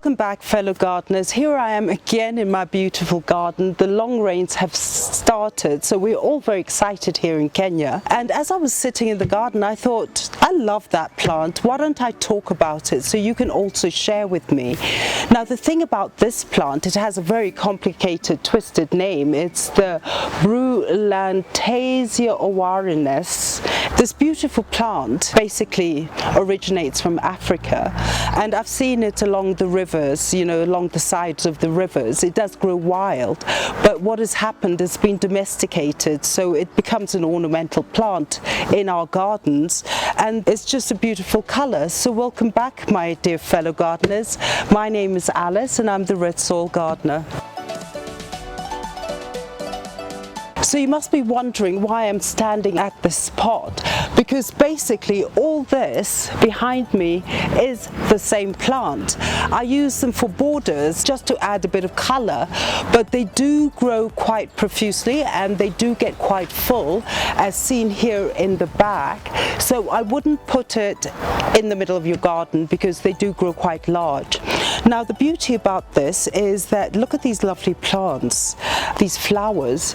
Welcome back, fellow gardeners. Here I am again in my beautiful garden. The long rains have started, so we're all very excited here in Kenya. And as I was sitting in the garden, I thought, I love that plant. Why don't I talk about it so you can also share with me? Now, the thing about this plant, it has a very complicated, twisted name. It's the Brillantaisia owariensis. This beautiful plant basically originates from Africa, and I've seen it along the rivers, you know, along the sides of the rivers. It does grow wild, but what has happened is been domesticated, so it becomes an ornamental plant in our gardens, and it's just a beautiful color. So welcome back, my dear fellow gardeners. My name is Alice and I'm the Red Soil Gardener. So you must be wondering why I'm standing at this pot, because basically all this behind me is the same plant. I use them for borders just to add a bit of color, but they do grow quite profusely and they do get quite full, as seen here in the back. So I wouldn't put it in the middle of your garden because they do grow quite large. Now, the beauty about this is that look at these lovely plants, these flowers,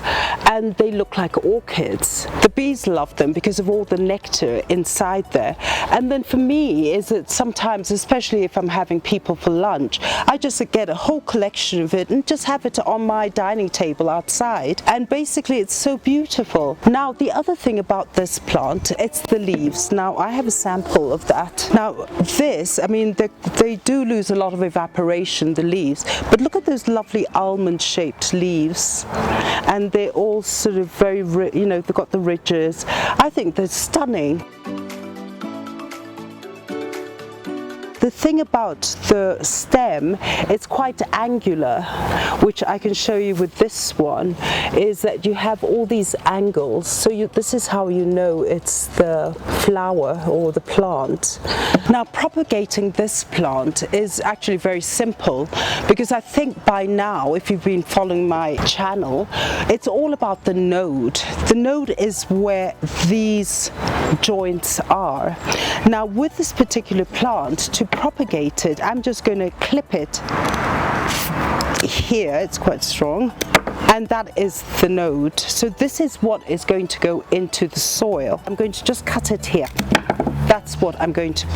and they look like orchids. The bees love them because of all the nectar inside there. And then for me is that sometimes, especially if I'm having people for lunch, I just get a whole collection of it and just have it on my dining table outside. And basically it's so beautiful. Now, the other thing about this plant, it's the leaves. Now, I have a sample of that. Now this, I mean, they do lose a lot of evaporation, the leaves, but look at those lovely almond shaped leaves, and they're all sort of very, you know, they've got the ridges. I think they're stunning. The thing about the stem, it's quite angular, which I can show you with this one, is that you have all these angles. So this is how you know it's the flower or the plant. Now, propagating this plant is actually very simple, because I think by now, if you've been following my channel, it's all about the node. The node is where these joints are. Now, with this particular plant, to propagate it, I'm just going to clip it here. It's quite strong, and that is the node. So this is what is going to go into the soil. I'm going to just cut it here. That's what I'm going to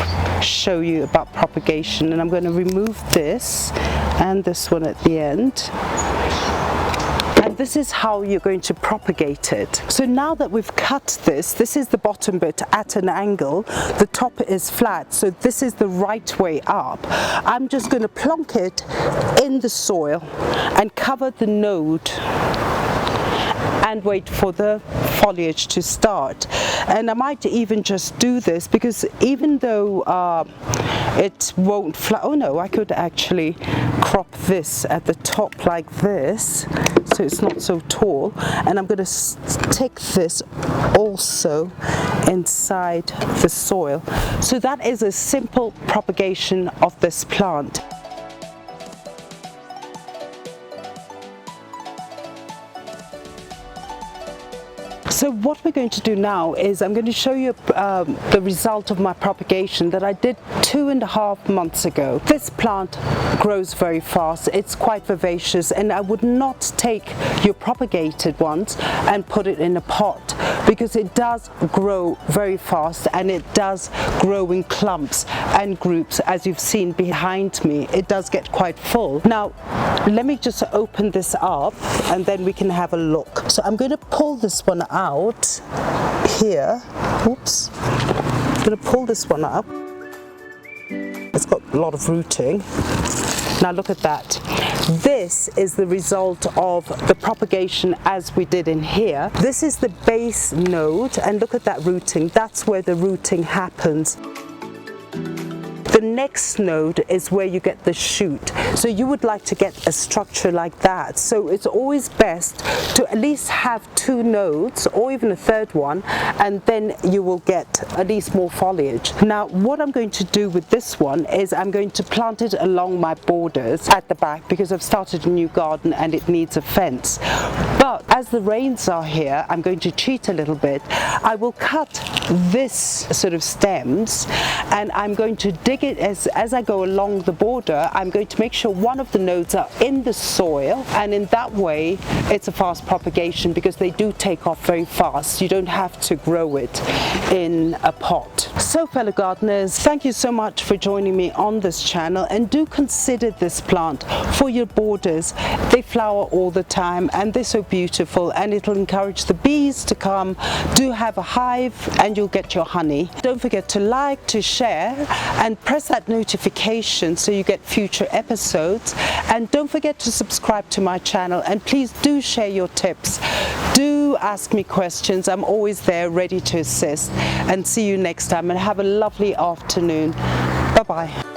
show you about propagation, and I'm going to remove this and this one at the end. And this is how you're going to propagate it. So now that we've cut this is the bottom bit at an angle, the top is flat, so this is the right way up. I'm just going to plonk it in the soil and cover the node and wait for the foliage to start. And I might even just do this because even though it won't oh no, I could actually crop this at the top like this so it's not so tall, and I'm going to stick this also inside the soil. So that is a simple propagation of this plant. So what we're going to do now is I'm going to show you the result of my propagation that I did 2.5 months ago. This plant grows very fast, it's quite vivacious, and I would not take your propagated ones and put it in a pot, because it does grow very fast and it does grow in clumps and groups. As you've seen behind me, it does get quite full. Now, let me just open this up and then we can have a look. So I'm going to pull this one out here. Oops. I'm going to pull this one up. It's got a lot of rooting. Now look at that. This is the result of the propagation as we did in here. This is the base node, and look at that rooting. That's where the rooting happens. The next node is where you get the shoot. So you would like to get a structure like that. So it's always best to at least have 2 nodes or even a third one, and then you will get at least more foliage. Now, what I'm going to do with this one is I'm going to plant it along my borders at the back, because I've started a new garden and it needs a fence. But as the rains are here, I'm going to cheat a little bit. I will cut this sort of stems and I'm going to dig as I go along the border, I'm going to make sure one of the nodes are in the soil, and in that way it's a fast propagation because they do take off very fast. You don't have to grow it in a pot. So fellow gardeners, thank you so much for joining me on this channel, and do consider this plant for your borders. They flower all the time and they're so beautiful, and it'll encourage the bees to come. Do have a hive and you'll get your honey. Don't forget to like, to share, and press that notification so you get future episodes. And don't forget to subscribe to my channel, and please do share your tips. Do ask me questions. I'm always there ready to assist. And see you next time, and have a lovely afternoon. Bye bye.